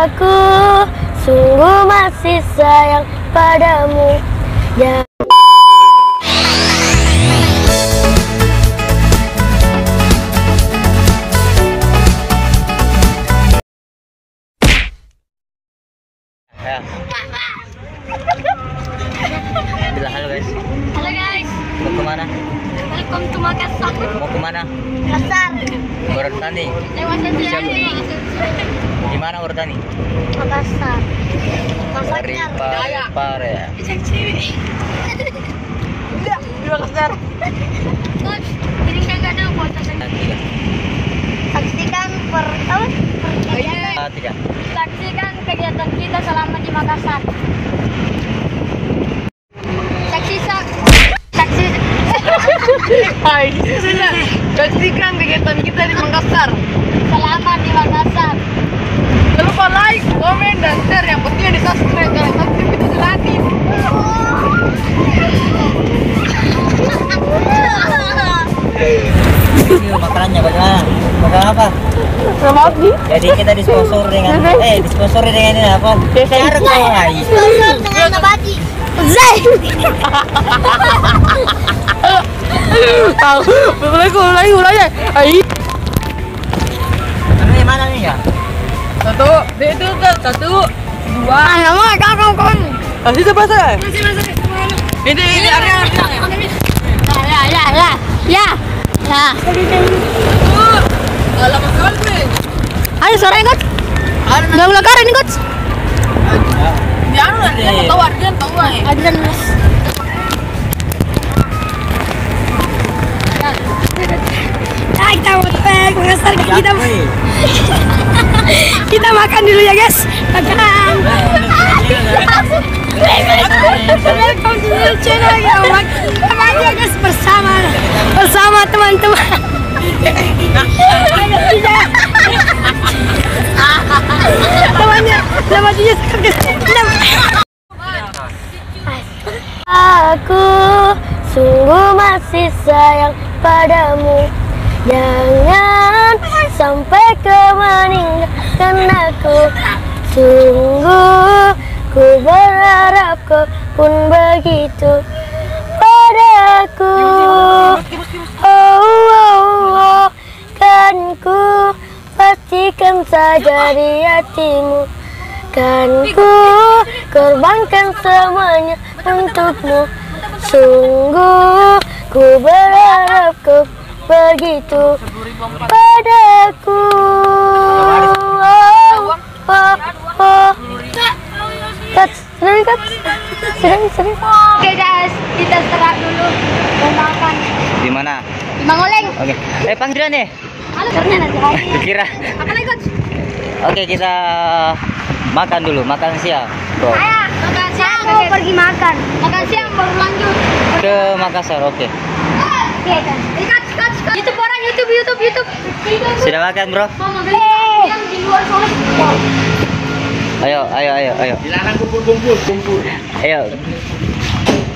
Aku sungguh masih sayang padamu. Ya. Bilang halo guys. Halo guys. Mau kemana? Welcome to Makassar. Mau kemana? Makassar. Bertani. Lewat Sendiri. Di mana bertani? Makassar. Dari Parepare. Di Makassar. Coach, ini kagak ada foto Tiga. Saksikan Tiga. Saksikan kegiatan kita selama di Makassar. Hai, saksikan kegiatan kita di Makassar. Selama di Makassar. Jangan lupa like, komen, dan share. Yang pentingnya di subscribe. Kalau subscribe itu gratis. Ini makanannya bagaimana? Makan apa? Selamat nih. Jadi kita disponsori dengan disponsori dengan ini apa? Cara guys. Dengan nabati. Zai. Tahu, ulang ya. Ai. Ini mana nih ya? Satu, itu kan satu, dua. Nama kawan. Masih sebelah. Ini area. Ya. Lama sekali. Ayo sore Coach. Enggak melakar ini Coach. Jangan dia mau tahu Ardian tahu ya. Adrian Mas. Kita Makassar kita makan dulu ya guys. Makan. Welcome to the channel ya. Makan ya guys bersama teman-teman. Temannya Aku sungguh masih sayang padamu. Jangan sampai kau meninggalkan aku. Sungguh ku berharap kau pun begitu padaku. Oh, kan ku pastikan saja di hatimu. Kan ku korbankan semuanya untukmu. Sungguh ku berharap kau begitu padaku. Sering. Oke guys, kita istirahat dulu. Mau makan. Di mana? Di Mangoleng. Oke. Panggilan deh. Halo, karena nanti hari. Dikira. Apa lagi Coach? Oke, kita makan dulu, makan siang, bro. Ayah, makan siang. Mau pergi makan. Makan siang baru lanjut. Ke Makassar, oke. Oke guys. Coach. YouTube orang YouTube. Sudah makan, bro? Mau makan siang di luar sana. Ayo. Dilarang kumpul. Ayo.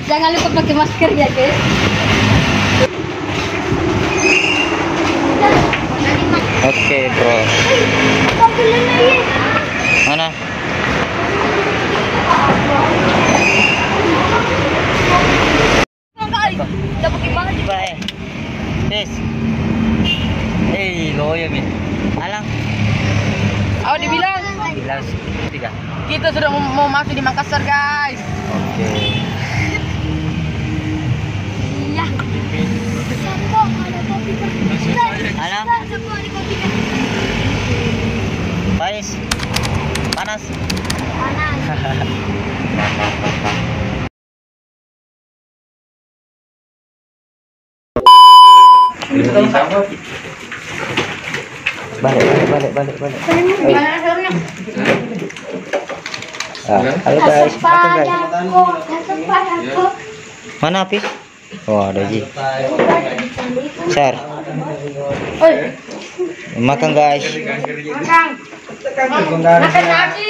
Jangan lupa pakai masker ya guys. Oke, bro. Mana? Udah pakai banget. Baik. Tes. Loyo min. Alang. Oh, dibilang Bilang tiga. kita sudah mau masuk di Makassar, guys. Oke. Iya. Alang. Pais. Panas. Balik. Halo guys. Mana api? Oh, ada Ji. Share. Makan guys. Makan nasi.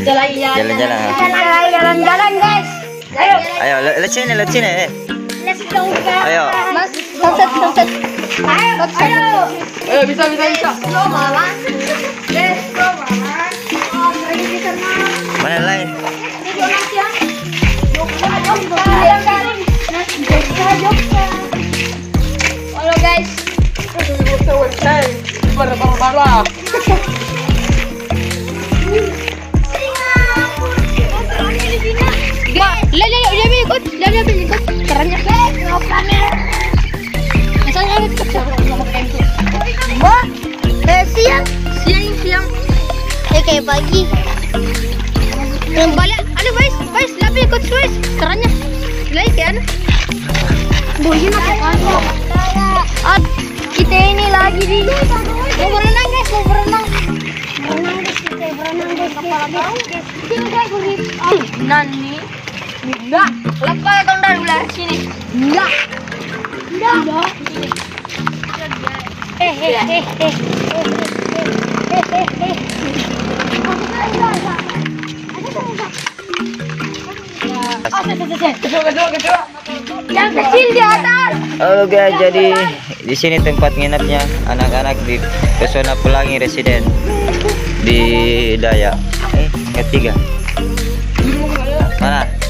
Jalan-jalan. Jalan guys. Ayo. Ayo, lihat sini. Ayo. Mas, sunset. Ayo. Bisa. Mana yang lain? Halo guys. Bara. Lihat ikut. Kerannya. Misalnya Wah, siang. Kayak pagi. Balik. Aduh, guys, lebih ikut guys. Kerannya. Lagi kan? Boyin apa? Kita ini lagi di mau berenang guys, Nani. Enggak. Lepas kau dari ular sini. Enggak. Yang kecil di atas. Halo guys, jadi di sini tempat nginapnya anak-anak di Pesona Pelangi Residen di Dayak. Ketiga. Mana?